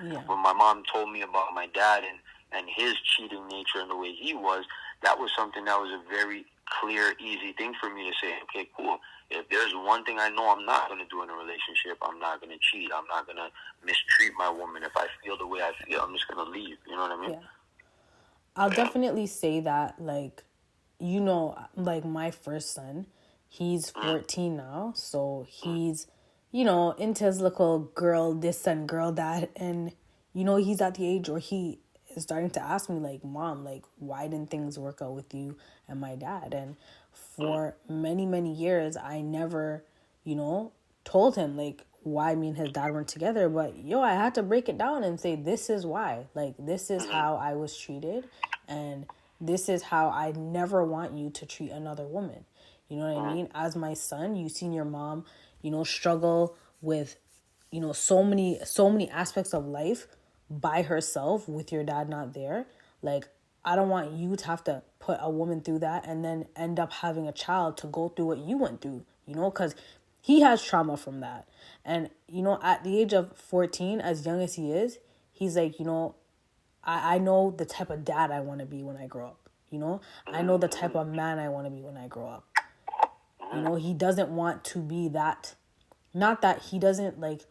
Yeah. When my mom told me about my dad and his cheating nature and the way he was, that was something that was a very clear, easy thing for me to say, okay, cool. If there's one thing I know I'm not going to do in a relationship, I'm not going to cheat. I'm not going to mistreat my woman. If I feel the way I feel, I'm just going to leave. You know what I mean? Yeah. I'll definitely say that, like my first son, he's 14 now. So he's, into his little girl this and girl that. And, he's at the age where he is starting to ask me, like, Mom, like, why didn't things work out with you and my dad? And for many, many years, I never, told him, like, why me and his dad weren't together. But, I had to break it down and say, this is why. Like, this is how I was treated. And this is how I never want you to treat another woman. You know what I mean? As my son, you've seen your mom, struggle with, so many aspects of life by herself with your dad not there. Like, I don't want you to have to put a woman through that and then end up having a child to go through what you went through, because he has trauma from that. And, at the age of 14, as young as he is, he's like, I know the type of dad I want to be when I grow up. I know the type of man I want to be when I grow up. He doesn't want to be that. Not that he doesn't, like,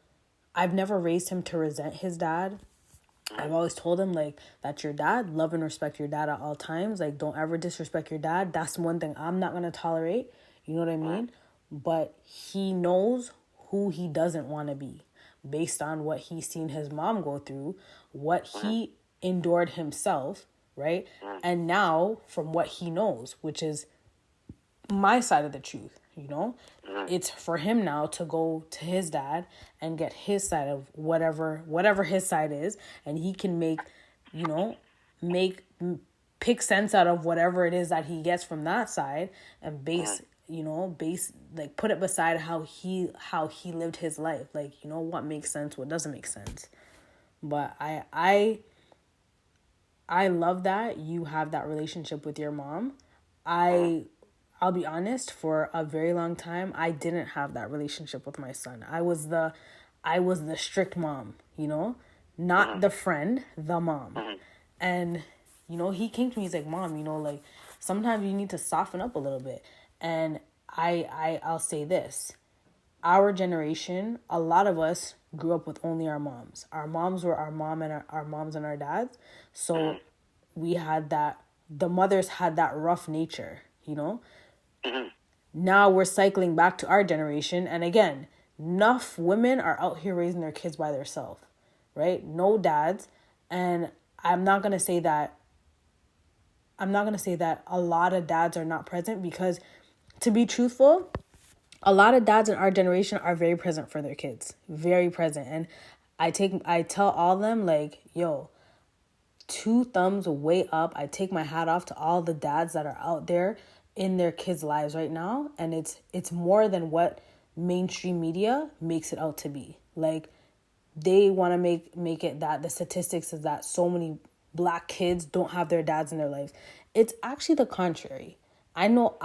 I've never raised him to resent his dad. I've always told him, like, that's your dad. Love and respect your dad at all times. Like, don't ever disrespect your dad. That's one thing I'm not going to tolerate. You know what I mean? But he knows who he doesn't want to be based on what he's seen his mom go through, what he endured himself, right? And now from what he knows, which is my side of the truth, it's for him now to go to his dad and get his side of whatever his side is, and he can pick sense out of whatever it is that he gets from that side and base like put it beside how he lived his life, like, what makes sense, what doesn't make sense. But I love that you have that relationship with your mom. I'll be honest, for a very long time, I didn't have that relationship with my son. I was the strict mom, not the friend, the mom. And, he came to me, he's like, Mom, like, sometimes you need to soften up a little bit. And I'll say this. Our generation, a lot of us grew up with only our moms. Our moms were our mom and our moms and our dads. So we had that, the mothers had that rough nature, Now we're cycling back to our generation. And again, enough women are out here raising their kids by themselves, right? No dads. And I'm not going to say that a lot of dads are not present, because to be truthful, a lot of dads in our generation are very present for their kids, very present. And I tell all of them, like, yo, 2 thumbs way up. I take my hat off to all the dads that are out there in their kids' lives right now. And it's more than what mainstream media makes it out to be. Like, they want to make it that the statistics is that so many Black kids don't have their dads in their lives. It's actually the contrary. I know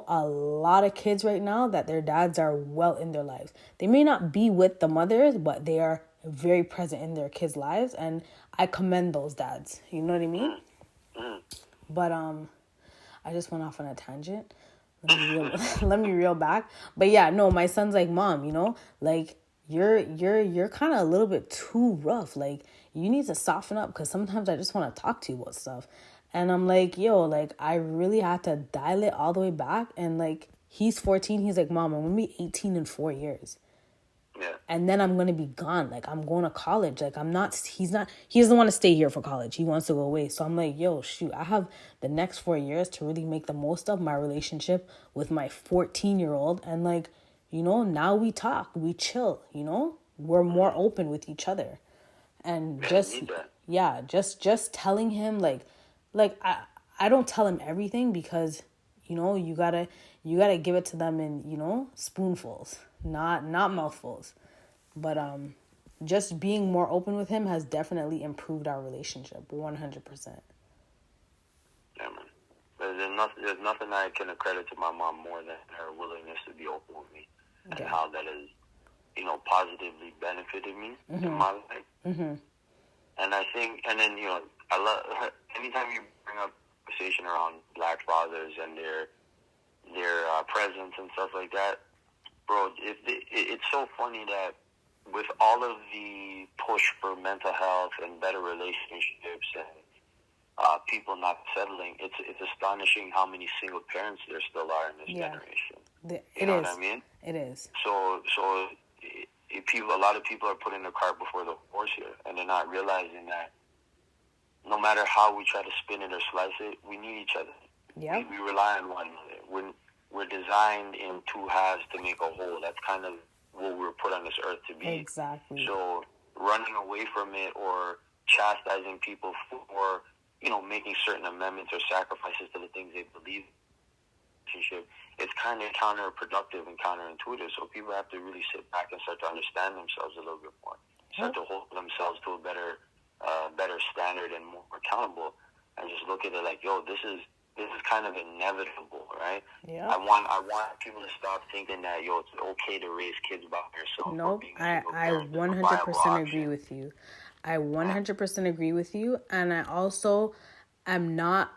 a lot of kids right now that their dads are well in their lives. They may not be with the mothers, but they are very present in their kids' lives, and I commend those dads. You know what I mean? But I just went off on a tangent. Let me reel back. But yeah, no, my son's like, Mom, like, you're kind of a little bit too rough. Like, you need to soften up, because sometimes I just want to talk to you about stuff. And I'm like, yo, like, I really had to dial it all the way back. And like, He's 14. He's like, Mom, I'm going to be 18 in 4 years. Yeah. And then I'm going to be gone. Like, I'm going to college. Like, he doesn't want to stay here for college. He wants to go away. So I'm like, yo, shoot, I have the next 4 years to really make the most of my relationship with my 14-year-old. And like, you know, now we talk, we chill, you know, we're more open with each other. And just telling him like I don't tell him everything because, you know, you gotta give it to them in, you know, spoonfuls, not mouthfuls. But just being more open with him has definitely improved our relationship 100%. Yeah, man. There's nothing I can accredit to my mom more than her willingness to be open with me, and how that has, you know, positively benefited me in my life. Mm-hmm. And I think, and then, you know, I love anytime you bring up conversation around Black fathers and their presence and stuff like that, bro. It's so funny that with all of the push for mental health and better relationships and people not settling, it's astonishing how many single parents there still are in this generation. You know what I mean? It is. So a lot of people are putting the cart before the horse here, and they're not realizing that no matter how we try to spin it or slice it, we need each other. Yeah. We rely on one another. We're designed in two halves to make a whole. That's kind of what we're put on this earth to be. Exactly. So running away from it or chastising people for, you know, making certain amendments or sacrifices to the things they believe in, it's kind of counterproductive and counterintuitive. So people have to really sit back and start to understand themselves a little bit more. Start to hold themselves to a better standard and more accountable, and just look at it like, yo, this is kind of inevitable, right? Yeah. I want people to stop thinking that, yo, it's okay to raise kids by yourself. Nope. I 100% agree with you. I 100% agree with you, and I also am not.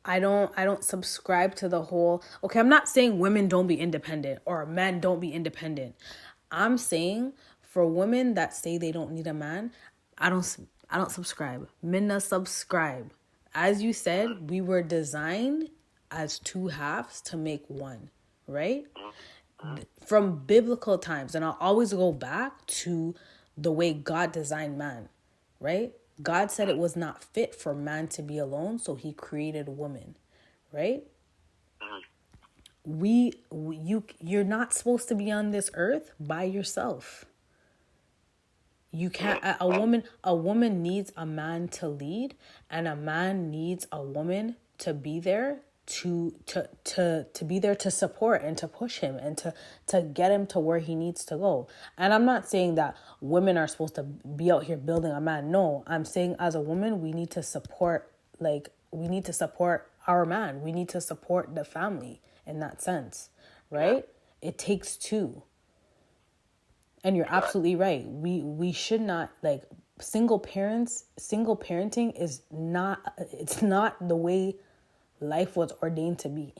I don't subscribe to the whole, okay, I'm not saying women don't be independent or men don't be independent. I'm saying for women that say they don't need a man, I don't subscribe. Minna subscribe. As you said, we were designed as two halves to make one, right? From biblical times, and I'll always go back to the way God designed man, right? God said it was not fit for man to be alone, so he created woman, right? You're not supposed to be on this earth by yourself. You can't. A woman needs a man to lead, and a man needs a woman to be there to be there to support and to push him and to get him to where he needs to go. And I'm not saying that women are supposed to be out here building a man. No, I'm saying as a woman, we need to support our man. We need to support the family in that sense, right? It takes two. And you're absolutely right. We should not, like, single parenting is not, it's not the way life was ordained to be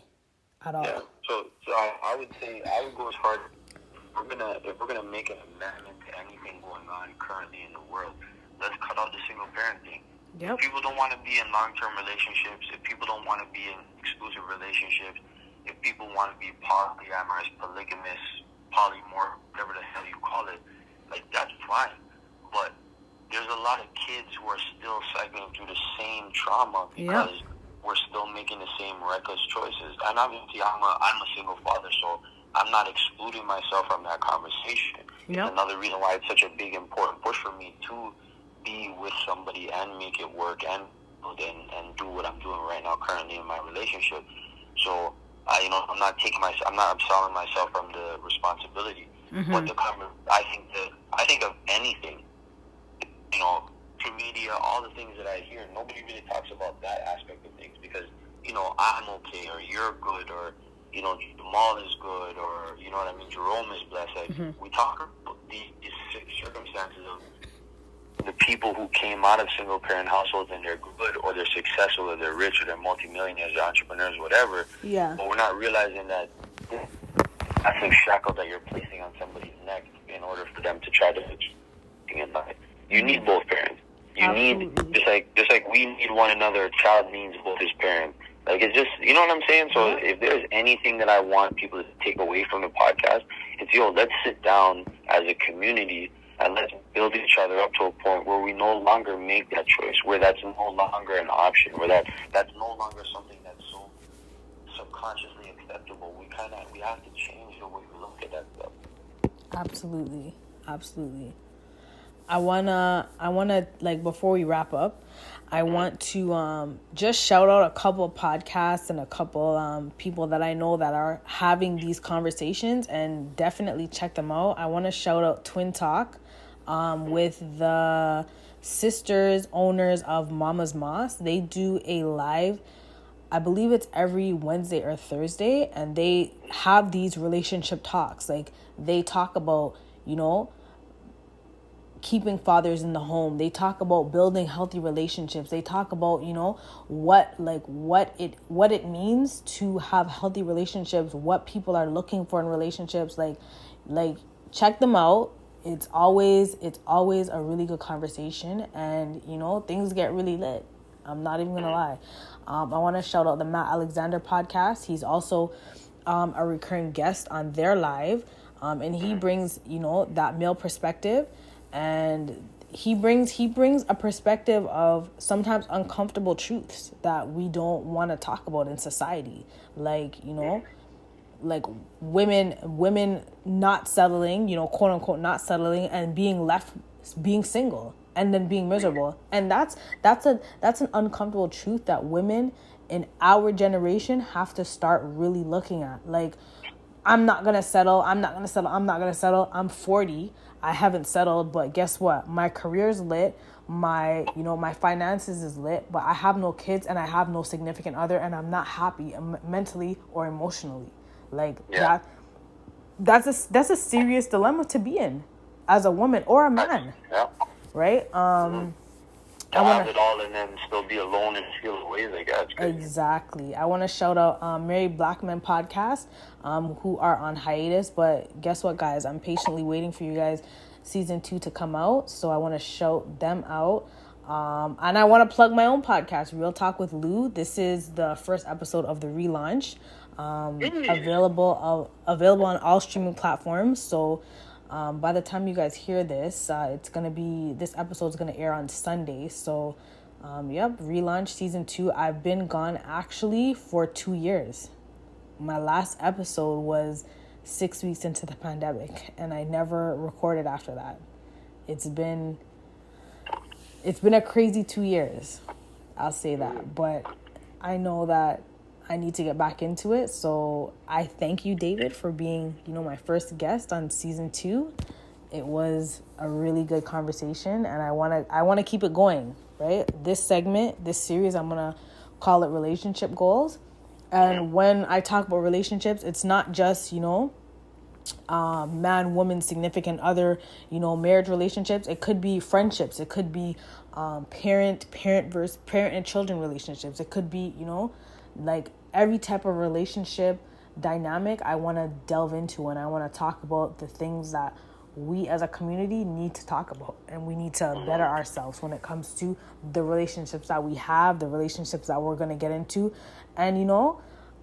at all. Yeah. So I would say, I would go as far as, if we're gonna make an amendment to anything going on currently in the world, let's cut out the single parent thing. Yep. If people don't want to be in long-term relationships, if people don't want to be in exclusive relationships, if people want to be polyamorous, polygamous, polymorph, whatever the hell you call it, like, that's fine. But there's a lot of kids who are still cycling through the same trauma because we're still making the same reckless choices. And obviously, I'm a single father, so I'm not excluding myself from that conversation. It's another reason why it's such a big, important push for me to be with somebody and make it work and do what I'm doing right now currently in my relationship. So I'm not absolving myself from the responsibility. Mm-hmm. But I think of anything, you know, through media, all the things that I hear, nobody really talks about that aspect of things because, you know, I'm okay, or you're good, or, you know, Jamal is good, or, you know what I mean, Jerome is blessed. Like, we talk about these circumstances of the people who came out of single parent households and they're good, or they're successful, or they're rich, or they're multimillionaires, or entrepreneurs, whatever. Yeah. But we're not realizing that that's a shackle that you're placing on somebody's neck in order for them to try to succeed in life. You need both parents. You need, just like we need one another, a child needs both his parents. Like, it's just, you know what I'm saying? So if there's anything that I want people to take away from the podcast, it's, let's sit down as a community and let's build each other up to a point where we no longer make that choice, where that's no longer an option, where that's no longer something that's so subconsciously acceptable. We have to change the way we look at that stuff. Absolutely. I wanna like, before we wrap up, I want to just shout out a couple podcasts and a couple people that I know that are having these conversations, and definitely check them out. I want to shout out Twin Talk with the sisters owners of Mama's Moss. They do a live, I believe it's every Wednesday or Thursday, and they have these relationship talks. Like, they talk about, keeping fathers in the home. They talk about building healthy relationships. They talk about, what it means to have healthy relationships, what people are looking for in relationships. Like check them out. It's always a really good conversation, and things get really lit. I'm not even gonna lie. I want to shout out the Matt Alexander podcast. He's also a recurring guest on their live, and he brings that male perspective, and he brings a perspective of sometimes uncomfortable truths that we don't want to talk about in society, like women not settling, quote unquote not settling, and being single and then being miserable. And that's an uncomfortable truth that women in our generation have to start really looking at. Like, I'm not gonna settle. I'm 40. I haven't settled, but guess what? My career's lit. My finances is lit, but I have no kids and I have no significant other, and I'm not happy mentally or emotionally. Like, that's a serious dilemma to be in as a woman or a man. Right? To have it all and then still be alone and feel away, like, that's crazy. Exactly. I want to shout out Mary Blackman podcast, who are on hiatus, but guess what, guys? I'm patiently waiting for you guys season 2 to come out, so I want to shout them out. And I want to plug my own podcast, Real Talk with Lou. This is the first episode of the relaunch, available on all streaming platforms. So by the time you guys hear this, this episode's gonna air on Sunday. So relaunch season 2. I've been gone actually for 2 years. My last episode was 6 weeks into the pandemic, and I never recorded after that. It's been a crazy 2 years, I'll say that, but I know that I need to get back into it. So I thank you, David, for being, my first guest on season 2. It was a really good conversation, and I want to keep it going, right? This series, I'm going to call it Relationship Goals. And when I talk about relationships, it's not just, man, woman, significant other, marriage relationships. It could be friendships. It could be parent versus parent and children relationships. It could be, like every type of relationship dynamic I want to delve into, and I want to talk about the things that we as a community need to talk about, and we need to better ourselves when it comes to the relationships that we have, the relationships that we're going to get into, and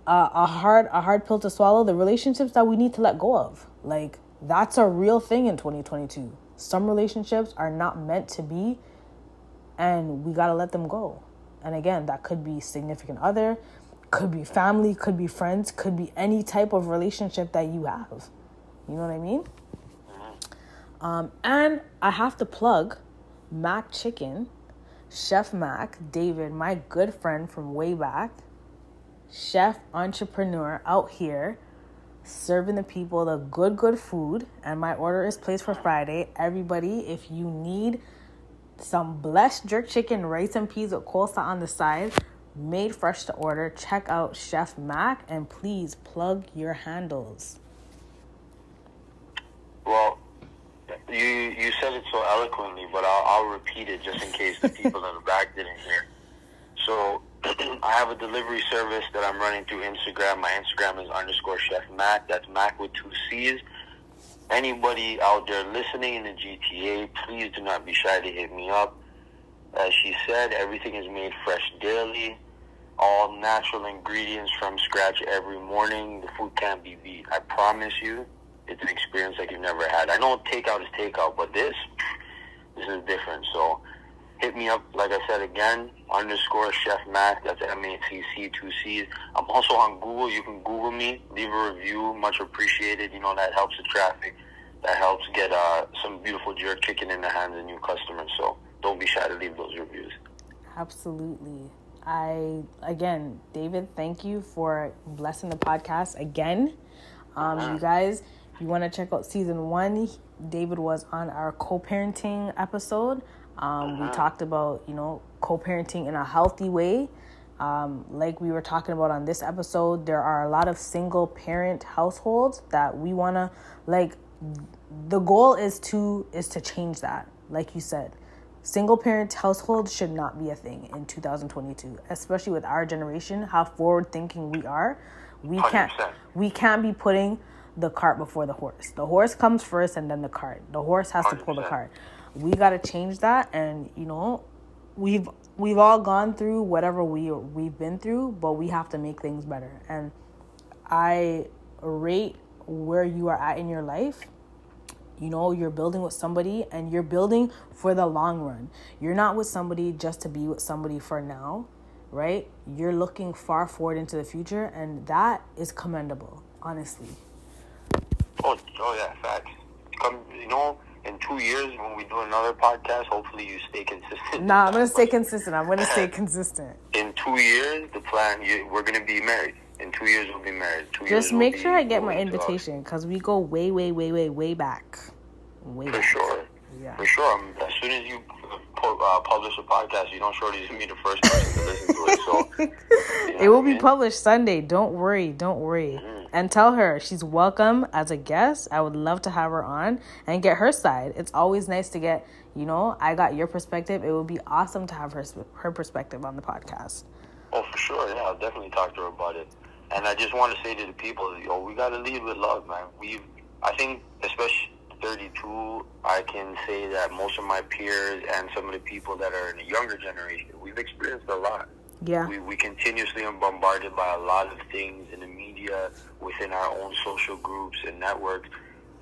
a hard pill to swallow, the relationships that we need to let go of. Like, that's a real thing in 2022. Some relationships are not meant to be, and we got to let them go. And again, that could be significant other, could be family, could be friends, could be any type of relationship that you have. You know what I mean? And I have to plug Mac Chicken, Chef Mac, David, my good friend from way back, chef entrepreneur out here, serving the people the good food. And my order is placed for Friday. Everybody, if you need some blessed jerk chicken, rice and peas with coleslaw on the side, made fresh to order, check out Chef Mac, and please plug your handles. Well, you said it so eloquently, but I'll repeat it just in case the people in the back didn't hear. So I have a delivery service that I'm running through Instagram. My Instagram is _Chef Mac. That's Mac with 2 C's. Anybody out there listening in the GTA, please do not be shy to hit me up. As she said, everything is made fresh daily. all natural ingredients from scratch every morning. The food can't be beat. I promise you, it's an experience like you've never had. I know takeout is takeout, but this is different. So hit me up, like I said again, _Chef Mac. That's MACC 2 C's. I'm also on Google. You can Google me, leave a review. Much appreciated. You know, that helps the traffic. That helps get some beautiful jerk chicken in the hands of new customers. So don't be shy to leave those reviews. Absolutely. Again, David, thank you for blessing the podcast again. You guys, if you want to check out season 1, David was on our co-parenting episode. We talked about, you know, co-parenting in a healthy way. Like we were talking about on this episode, there are a lot of single parent households that we want to, like, the goal is to change that. Like you said, single parent households should not be a thing in 2022, especially with our generation, how forward thinking we are. We can't be putting the cart before the horse. The horse comes first and then the cart. The horse has to pull the cart. We got to change that. And, you know, we've all gone through whatever we've been through, but we have to make things better. And I rate where you are at in your life. You know, you're building with somebody and you're building for the long run. You're not with somebody just to be with somebody for now, right? You're looking far forward into the future, and that is commendable, honestly. Oh yeah, facts. You know, in 2 years when we do another podcast, hopefully you stay consistent. Nah, I'm going to stay consistent. In 2 years, the plan, we're going to be married. In 2 years, we'll be married. Just make sure I get my invitation, because we go way, way, way, way, way back. For sure. Yeah. For sure. As soon as you publish a podcast, you don't shorty to be the first person to listen to it. So it will be published Sunday. Don't worry. Mm-hmm. And tell her she's welcome as a guest. I would love to have her on and get her side. It's always nice to get, you know, I got your perspective. It would be awesome to have her perspective on the podcast. Oh, for sure. Yeah, I'll definitely talk to her about it. And I just want to say to the people, we got to lead with love, man. I think, especially 32, I can say that most of my peers and some of the people that are in the younger generation, we've experienced a lot. Yeah. We continuously are bombarded by a lot of things in the media, within our own social groups and networks.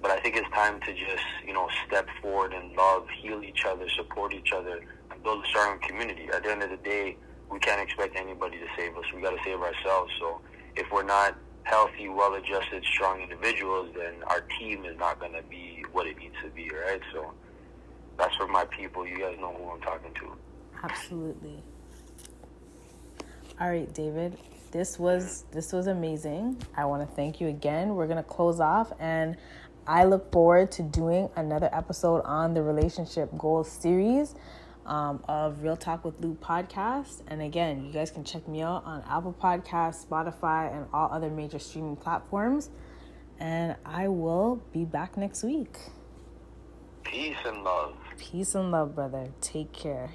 But I think it's time to just, you know, step forward and love, heal each other, support each other, and build a strong community. At the end of the day, we can't expect anybody to save us. We got to save ourselves. So if we're not healthy, well-adjusted, strong individuals, then our team is not going to be what it needs to be, right? So that's for my people. You guys know who I'm talking to. Absolutely. All right, David. This was amazing. I want to thank you again. We're going to close off, and I look forward to doing another episode on the Relationship Goals series of Real Talk with Luke podcast. And again, you guys can check me out on Apple Podcasts, Spotify, and all other major streaming platforms. And I will be back next week. Peace and love. Peace and love, brother. Take care.